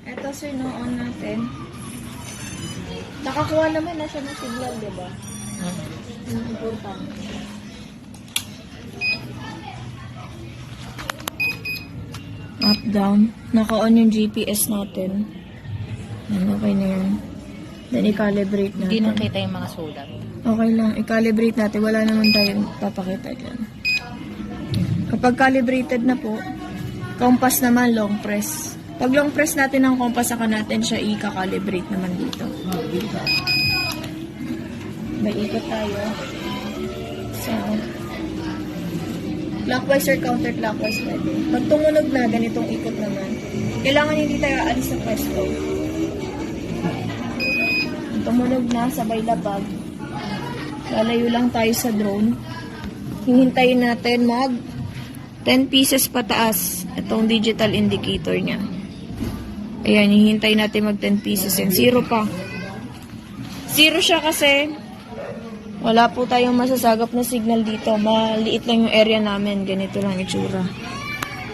Ito sir, no, on natin. Nakakuha naman na siya ng signal, di ba? Yung importante. Up, down. Naka-on yung GPS natin. Okay na yan. Then, i-calibrate natin. Hindi nakita yung mga sulat. Okay lang. I-calibrate natin. Wala naman tayong papakita dyan. Kapag calibrated na po, compass naman, long press. Pag long press natin ang compass, saka natin siya i-calibrate naman dito. May ikot tayo. So, clockwise or counterclockwise pwede. Pag tumunog na, ganitong ikot naman. Kailangan hindi tayo aalis sa pwesto. Tumunog na, sabay labag. Lalayo lang tayo sa drone. Hihintayin natin mag 10 pieces pataas. Itong digital indicator niya. Ayan, hihintayin natin mag 10 pieces yan. Zero pa. Zero siya kasi wala po tayong masasagap na signal dito. Maliit lang yung area namin. Ganito lang itsura.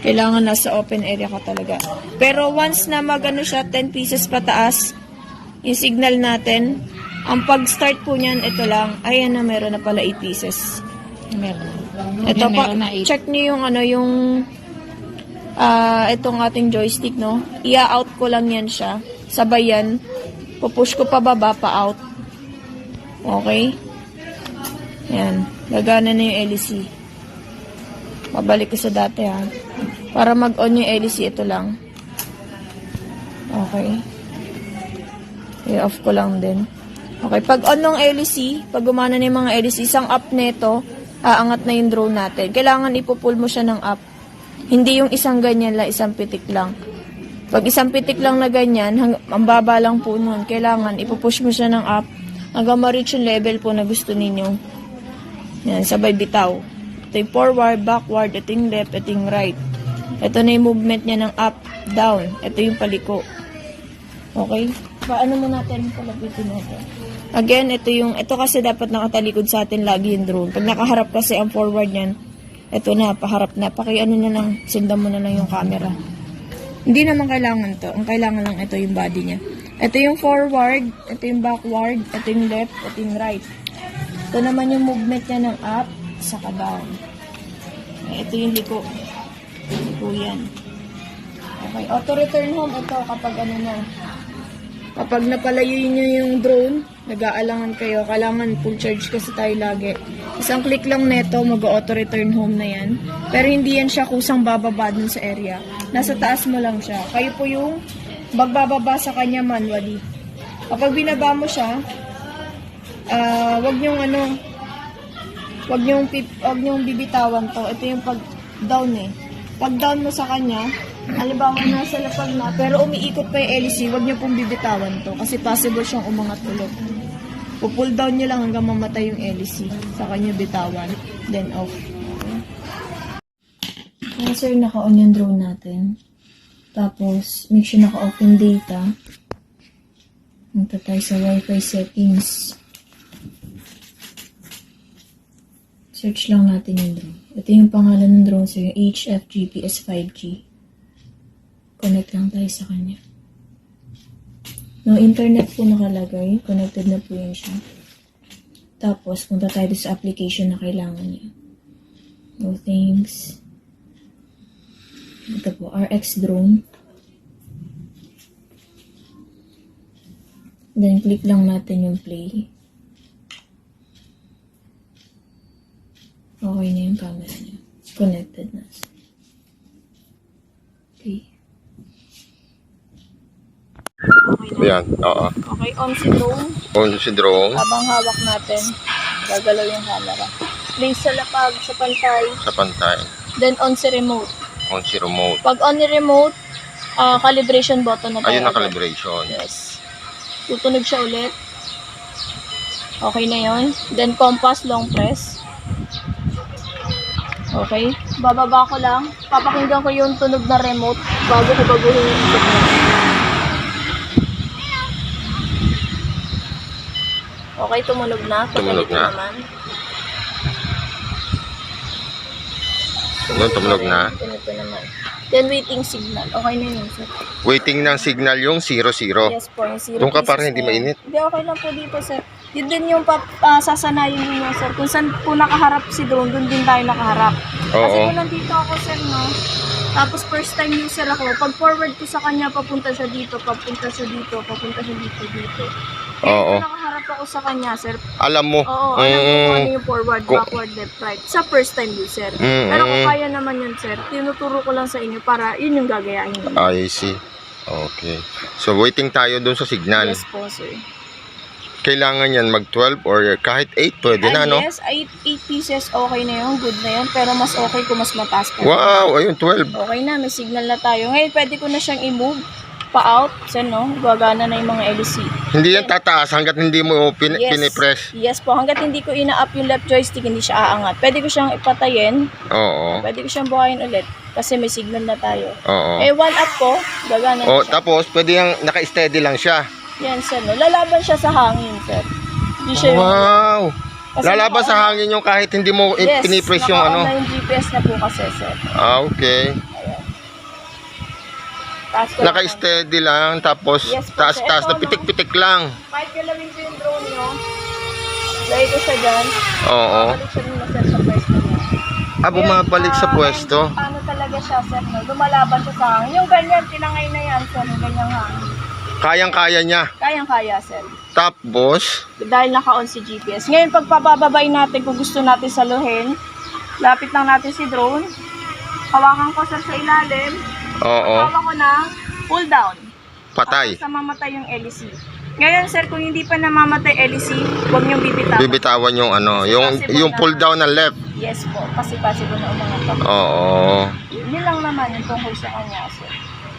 Kailangan nasa open area ka talaga. Pero once na magano siya, 10 pieces pataas, yung signal natin, ang pag-start po niyan, ito lang. Ayan na, meron na pala 8 pieces. Meron. Ito pa, Meron na 8. check niyo yung ano, yung itong ating joystick, no? Ia-out ko lang yan siya. Sabay yan. Pupush ko pa baba, pa out. Okay? Yan. Gagana na yung LEC. Babalik ko sa dati, ha. Para mag-on yung LEC, ito lang. Okay. I-off ko lang din. Okay. Pag on ng LEC, pag gumana na yung mga LEC, isang up neto, aangat na yung drone natin. Kailangan ipupull mo siya ng up. Hindi yung isang ganyan lang, isang pitik lang. Pag isang pitik lang na ganyan, ang baba lang po nun. Kailangan ipupush mo siya ng up hanggang ma-reach yung level po na gusto ninyo. Yan, sabay bitaw. Ito yung forward, backward, ito yung left, ito yung right. Ito na yung movement niya ng up, down. Ito yung paliko. Okay? Paano mo natin palapitin natin? Again, ito kasi dapat nakatalikod sa atin lagi yung drone. Pag nakaharap kasi ang forward niyan, ito na, paharap na. Pakiano na lang, sindan mo na lang yung camera. Hindi naman kailangan to. Ang kailangan lang ito yung body niya. Ito yung forward, ito yung backward, ito yung left, ito yung right. Ito naman yung movement niya ng up, saka down. Ito yung liko. Liko yan. Okay, auto return home ito kapag ano na. Kapag napalayo nyo yung drone, nag-aalangan kayo, kailangan full charge kasi tayo lagi. Isang click lang neto, mag-auto return home na yan. Pero hindi yan siya kusang bababa dun sa area. Nasa taas mo lang siya. Kayo po yung magbababa sa kanya manually. Kapag binaba mo siya, wag nyong bibitawan to. Ito yung pag down eh. Pag down mo sa kanya, halimbawa nasa lapag na, pero umiikot pa yung LEC, wag nyo pong bibitawan to. Kasi possible siyang umangat ulit. Pull down nyo lang hanggang mamatay yung LEC. Saka nyo bitawan. Then off. Okay. Sir, naka-on yung drone natin. Tapos, make sure naka-off yung data. Punta tayo sa Wi-Fi settings. Search lang natin yung drone. Ito yung pangalan ng drone, sir. Yung HF GPS 5G. Connect lang tayo sa kanya. No internet po nakalagay. Connected na po yun siya. Tapos, punta tayo sa application na kailangan niya. No thanks. Ito po, RX drone. Then, click lang natin yung play. Okay na yung camera niya. Connected na. Okay. Ayan, oo. Okay, on si drone. On si drone. Habang hawak natin, gagalaw yung camera. Place sa lapag, sa pantay. Sa pantay. Then on si remote. On si remote. Pag on ni remote, calibration button na tayo. Ayun na agad. calibration. Yes. Tutunog siya ulit. Okay na yon. Then compass, long press. Okay. Bababa ko lang. Papakinggan ko yung tunog na remote bago ko baguhin yung ikot mo. Okay, tumunog na. Tumunog na. Naman. Tumunog na. Ganito naman. Then waiting signal. Okay na yun, sir. Waiting ng signal yung 00. Yes po, yung 0 Doon ka pieces parang hindi na yan. mainit. Hindi, okay lang po dito, sir. Yun din yung sasanayin ninyo, sir. Kung saan po nakaharap si drone, doon din tayo nakaharap. Kasi Oo. kung nandito ako, sir, no? Tapos first time user ako, pag forward ko sa kanya, papunta siya dito, papunta siya dito, papunta siya dito. Oo. Kung nakaharap ako sa kanya, sir, Alam mo. oo, alam ko kung ano yung forward, backward, left, right. Sa first time user. Pero kung kaya naman yun, sir, tinuturo ko lang sa inyo para yun yung gagayahin nyo. I see. Okay. So, waiting tayo dun sa signal. Yes po, sir. Kailangan yan mag-12 or kahit 8 pwede na, no? Yes, 8 pieces, okay na yun, good na yun. Pero mas okay kung mas mataas pa. Wow, ayun, 12. Okay na, may signal na tayo. Ngayon, pwede ko na siyang i-move pa-out. So, no, gagana na yung mga LEC. Hindi yan tataas hanggat hindi mo pinipress. Yes po, hanggat hindi ko ina-up yung left joystick, hindi siya aangat. Pwede ko siyang ipatayin. Oo. Pwede ko siyang buhayin ulit. Kasi may signal na tayo. Oo. Eh, one up ko, gagana na Oh, siya. tapos pwede yung naka-steady lang siya. Yan, sir. No? Lalaban siya sa hangin, sir. Hindi siya yung... Wow. Kasi Lalaban naka- sa hangin yung kahit hindi mo pinipress yung ano. naka-on na yung GPS na po kasi, sir. Okay. Taas ko lang. Naka-steady lang tapos Yes po, taas-taas sir. na Ito, no? pitik-pitik lang. Kahit galawin ko yung drone nyo, lagay ko siya dyan. Oo. Balik siya muna, sir, sa pwesto niya. Ah, bumabalik sa Ngayon, pwesto. Ano talaga siya, sir, no? Lumalaban siya sa hangin. Yung ganyan, tinangay na yan, sir. Yung ganyang hangin. Kayang-kaya niya. Kayang-kaya, sir. Tapos, Dahil naka-on si GPS. Ngayon, pag pabababain natin, kung gusto natin saluhin, lapit lang natin si drone. Hawakan ko, sir, sa ilalim. oo, Hawakan ko na pull down. patay. Sa mamatay yung LEC. Ngayon, sir, kung hindi pa namamatay LEC, huwag niyong bibitawan. Bibitawan yung ano, yung pull down na left. Yes po, kasi possible na umangat pa. Oo. Yun lang naman yung tungkol sa kanya, sir.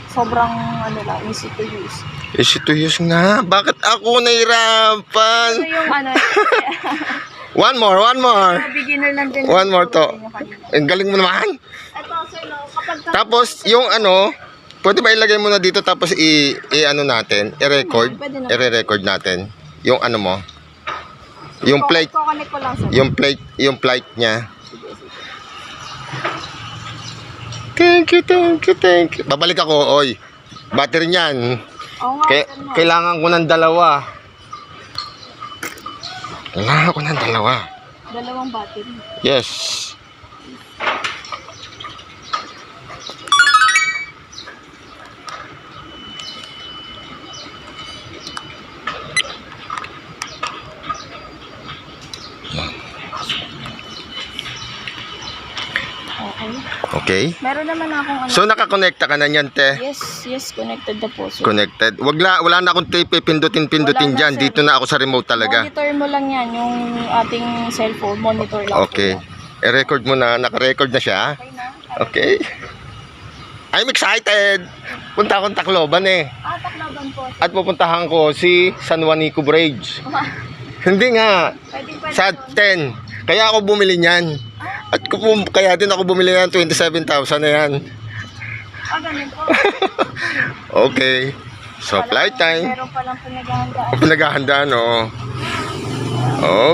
Sobrang, ano lang, easy to use. Easy to use nga. Bakit ako nahirapan? Ito yung, ano, One more. beginner lang din. One more to. Yung kanina. Ang galing mo naman. Ito, sir, no, kapag... Tapos, yung ano, pwede ba ilagay mo na dito tapos ano natin, i-record? Pwede na. I-record natin. Yung ano mo. Yung plate, Kukonek ko lang, sir. yung plate niya. Thank you. Babalik ako, oy. Battery niyan. Oo nga, sir, no. Kailangan ko ng dalawa. Kailangan ko ng dalawa. Dalawang battery. Yes. Okay. Okay. Meron naman akong ano. So nakakonekta ka na niyan, te. Yes, connected na po, sir. Connected. Wala na akong tape, pindutin Wala na, dyan. sir. Dito na ako sa remote talaga. Monitor mo lang yan, yung ating cellphone. Monitor lang. Okay. po yan. I-record mo na. Naka-record na siya. Okay na? Okay. I'm excited. Punta akong Tacloban eh. Taklaban po. At pupuntahan ko si San Juanico Bridge. Hindi nga. Pwede Sa 10. Kaya ako bumili niyan. At kaya din ako bumili ng 27,000 na yan. ganun po. Okay. So, flight time. Meron palang pinaghahandaan. Pinaghahandaan, oo.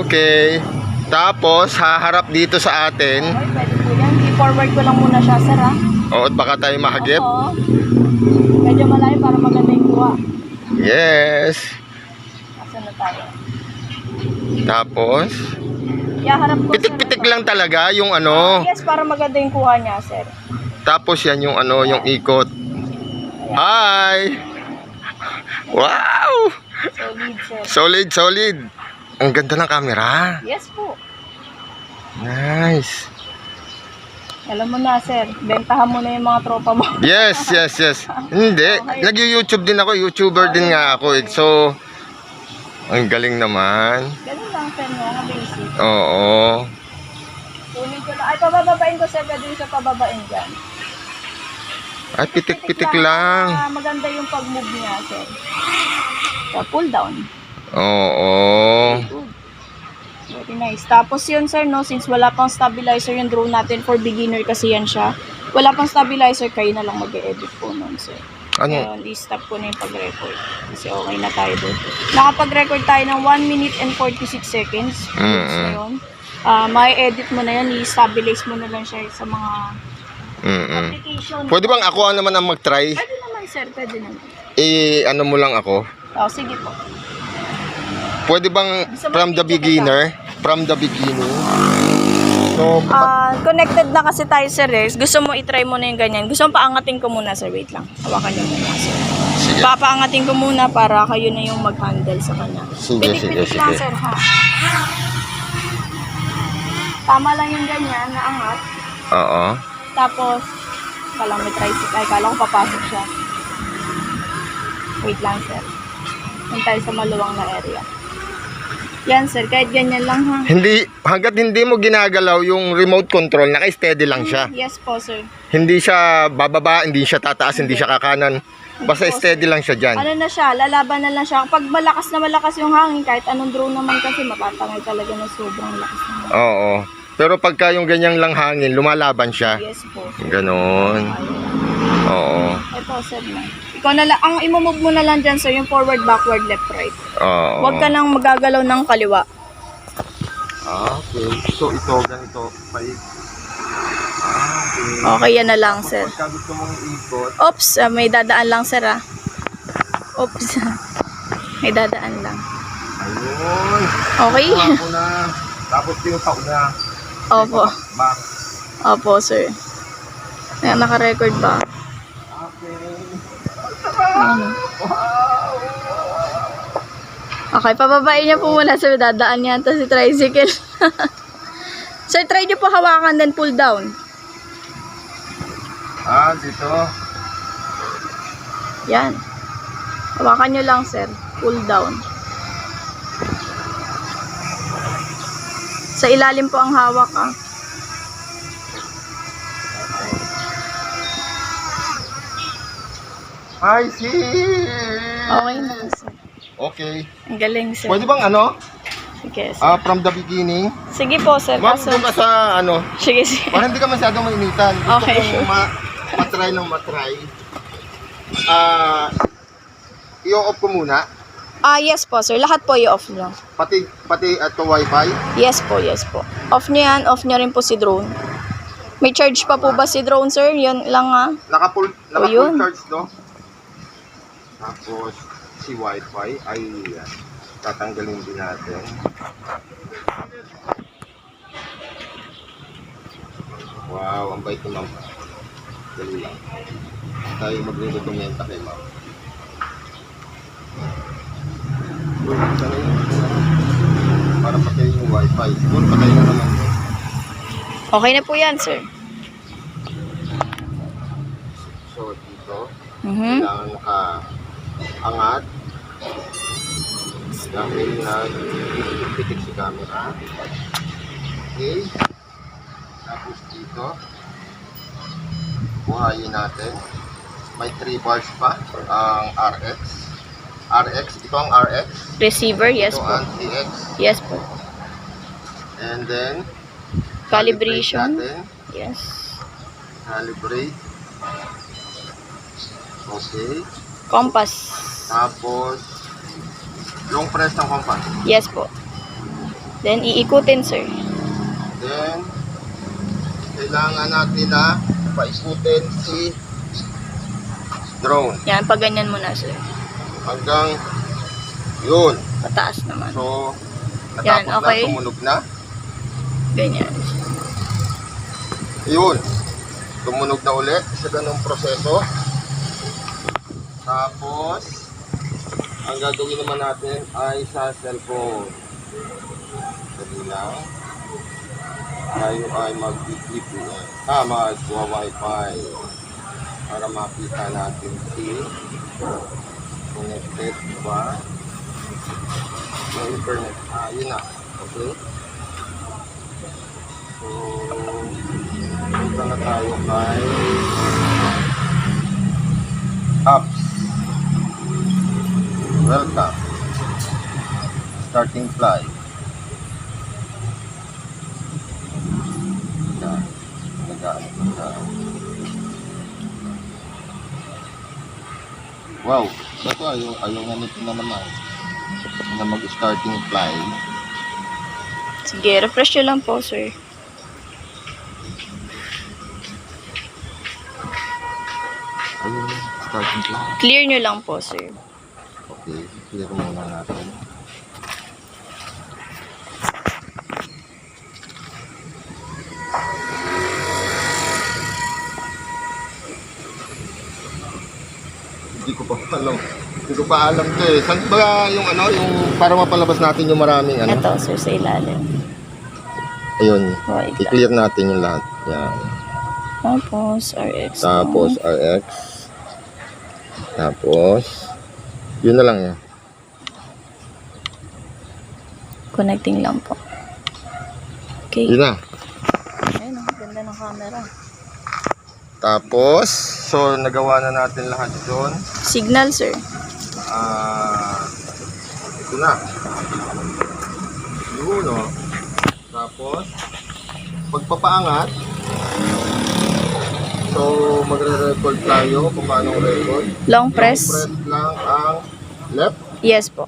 Okay. Tapos, haharap dito sa atin. Okay, pwede po yan. I-forward ko lang muna siya, sir, ha? O, at baka tayo mahagip. Oo. Medyo malayo para maganda yung kuha. Yes. Asan na tayo? Tapos, Harap ko, pitik-pitik sir, lang talaga yung ano. Yes, para maganda yung kuha niya, sir. Tapos yan yung ano, yung ikot. Hi! Wow! Solid, sir. Solid. Ang ganda ng camera. Yes po. Nice. Alam mo na, sir. Bentahan mo na yung mga tropa mo. Yes. Hindi. Nag-YouTube din ako. YouTuber din nga ako. So, ang galing naman. Ganun lang, sir, no? Mga basic. Oo. Kunin ko lang. Ay, pabababain ko, sir. Pwede yung sa pababain dyan. Ay, pitik-pitik lang. Maganda yung pag-move niya, sir. So, pull down. Oo. Good. Very nice. Tapos yun, sir, no? Since wala pang stabilizer yung drone natin, for beginner kasi yan siya. Wala pang stabilizer, kayo na lang mag-edit po nun, sir. Ano? I-stop ko na yung pag-record. Kasi okay na tayo doon. Nakapag-record tayo ng 1 minute and 46 seconds. Goods na yun. May edit mo na yan. I-stabilize mo na lang siya sa mga application. Pwede bang ako naman ang mag-try? Pwede naman, sir. Pwede naman. Ano mo lang ako? Oh, sige po. Pwede bang Gusto mo from the video kita? beginner? From the beginning? So, Connected na kasi tayo, sir. Gusto mo i-try mo na yung ganyan. Gusto mo paangatin ko muna, sir. Wait lang. Hawakan niyo muna, sir. sige. Papaangatin ko muna para kayo na yung mag-handle sa kanya. Sige, Pitik-pitik sige, lang, sige. sir, ha? Tama lang yung ganyan, naangat. Oo. Tapos, kala may tricycle. Ay, kala ko papasok siya. Wait lang, sir. Hintay sa maluwang na area. Yan, sir. Kahit ganyan lang, ha? Hanggat hindi mo ginagalaw yung remote control, naka-steady lang siya. Yes po, sir. Hindi siya bababa, hindi siya tataas, hindi siya kakanan. Basta steady lang siya dyan. Ano na siya, lalaban na lang siya. Kapag malakas na malakas yung hangin, kahit anong drone naman kasi, matatangay talaga ng sobrang lakas ng hangin. Oo. Pero pagka yung ganyang lang hangin, lumalaban siya. Yes po. Ganon. Oo. Ito, sir na. Ikaw na lang, ang imumove mo na lang dyan, sir, yung forward, backward, left, right. Oo. Huwag ka nang magagalaw ng kaliwa. Okay. So, ito, ganito. Okay. Okay, yan na lang, sir. Pagka gusto mong ikot, Oops, may dadaan lang, sir, ah. Oops. May dadaan lang. ayun. Okay? Kuha ko na. Tapos yung tao na. Opo. Back. Opo, sir. Ayan, naka-record ba? Okay. Ano? Okay, pababain niyo po muna, sir. Dadaan yata si tricycle. Sir, try niyo po hawakan, then pull down. Dito. Yan. Hawakan niyo lang, sir. Pull down. Sa ilalim po ang hawak, ah. I see. Okay na, sir. Okay. Ang galing, sir. Pwede bang ano? Sige, sir. From the beginning? Sige po, sir. Ma'am, Kaso, doon ka sa ano? sige, sige. Para hindi ka masyadong mainitan. Gusto Okay, kong sure. matry ng matry. I-off ko muna. Yes po, sir. Lahat po i-off nyo. Pati ito wifi. Yes po, yes po. Off nyo yan. Off nyo rin po si drone. May charge pa po ba si drone, sir? Yan lang, ah. Naka-full yun. charge, no? Tapos, si wifi ay tatanggalin din natin. Wow, ang bait ni ma'am. Dali lang. Tayo magre-dokumenta kay ma'am. Sana yun. Para patayin yung wifi. Siguro patayin na naman. Okay na po yan, sir. So, dito. Mhm. Kailangan naka-angat. Dahil nag-pitik si camera. Okay. Tapos dito. Buhayin natin. May 3 bars pa. Ang RX. Ito ang RX. Receiver, yes Ito po. ang TX. Yes po. And then, Calibration. calibrate natin. Yes. Calibrate. Okay. Compass. Tapos, long press ng compass. Yes po. Then, iikutin, sir. Then, kailangan natin na paikutin si drone Yan, pag ganyan muna, sir. hanggang yun. Pataas naman. So, Yan, natapos okay. na, tumunog na. Ganyan. Yun. Tumunog na ulit sa ganung proseso. Tapos, ang gagawin naman natin ay sa cellphone. Sabi lang. Tayo ay mag-VPN. Mag-Wi-Fi. Para makita natin si connected ba ng internet. Yun na. Okay. So, punta na tayo kay apps. Welcome. Starting flight. Yan. Nagaan ko sa... Wow. Ito ayaw nga nito na naman. Na mag-starting flight. Sige, refresh nyo lang po, sir. starting plan. Clear nyo lang po, sir. Okay, clear muna natin. Hindi ko pa alam to eh. Saan ba yung ano, yung para mapalabas natin yung maraming ano? Ito, sir, sa ilalim. Ayun, Wait lang. i-clear natin yung lahat. Yan. Tapos, RX. Tapos RX. Tapos, yun na lang yan. Connecting lang po. Okay. Yun na. Ayun, ang ganda ng camera. Tapos, so nagawa na natin lahat doon. Signal, sir. Ito na. Yun o. Tapos, pagpapaangat. So, magre-record tayo kung paano record. Long press. Long press lang ang left. Yes po.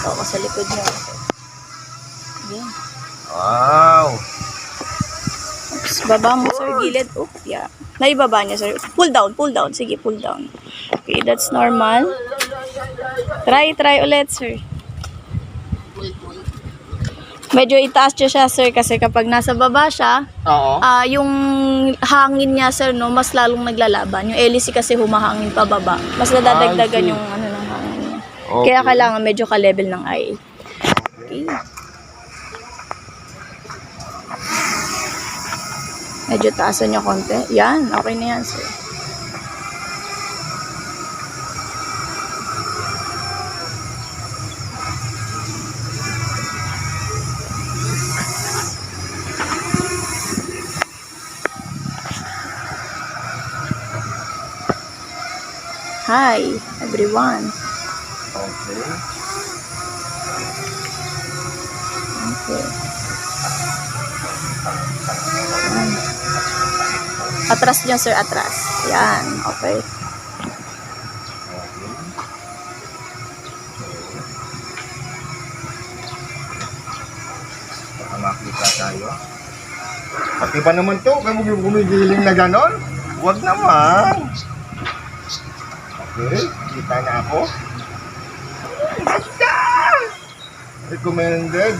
Ako sa likod niya. Yan. Wow! Oops, baba mo, sir. Gilid. Oh, yeah. Naibaba niya, sir. Pull down, pull down. Sige, pull down. Okay, that's normal. Try ulit, sir. Medyo itaas siya, sir, kasi kapag nasa baba siya, Oo. yung hangin niya, sir, no, mas lalong naglalaban. Yung LEC kasi humahangin pa baba. Mas nadadagdagan I see. yung ano ng hangin niya. Okay. Kaya kailangan medyo ka-level ng IA. Okay. Medyo taasan niya konti. Yan, okay na yan, sir. Hi, everyone. Okay. Okay. Yan. Atras niya, sir, atras. Yan, okay. Baka makita tayo. Pati ba naman to? Kaya mo gumigiling na ganon? Huwag naman. Okay, kita na ako. Recommended.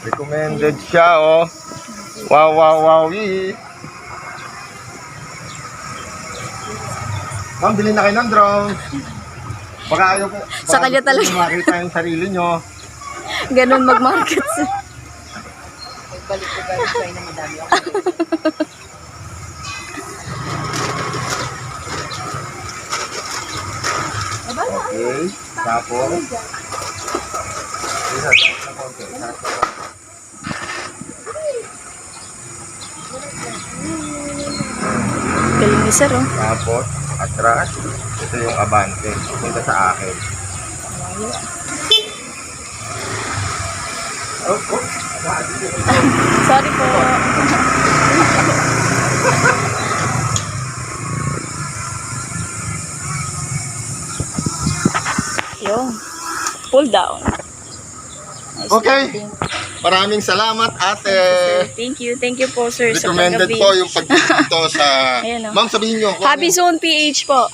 Recommended siya, oh. Wow, wow, wow. Ma'am, bilhin na kayo ng drone. Baka ayaw ko. Sa kanya talaga. Baka makita yung sarili nyo. Ganun mag-market, sir. Balik ko guys, kayo na madami ako. Okay, tapos. Galing ni sir, oh. Tapos, atras. Ito yung abante. Punta sa akin. Oh, oh. Sorry po. Yung. Pull down. Nice. Okay. Maraming salamat, ate. Thank you. Thank you po, sir. Sa Recommended paggabi. po yung pagdito sa... Ayan, oh. Ma'am, sabihin nyo. Hobby Zone PH po.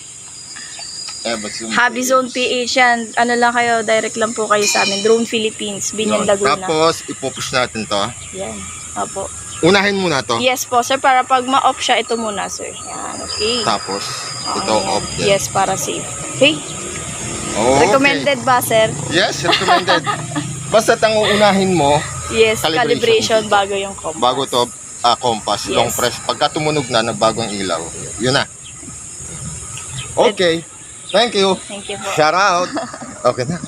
Hobby Hobby Zone PH yan. Ano lang kayo, direct lang po kayo sa amin. Drone Philippines, Binyan, Laguna. Tapos, ipupush natin to. Yan. Opo. Unahin muna to. Yes po, sir. Para pag ma-off siya, ito muna, sir. Yan, okay. Tapos, ito Okay, yan. off din. Yes, para safe. Okay? Okay. Recommended ba, sir? Yes, recommended. Basta ang uunahin mo, Yes, calibration Calibration. bago yung compass. bago to compass, Yes. long press. Pagka tumunog na, nagbagong ilaw. Yun na. Okay. Thank you. Thank you po. Shout out. Okay na.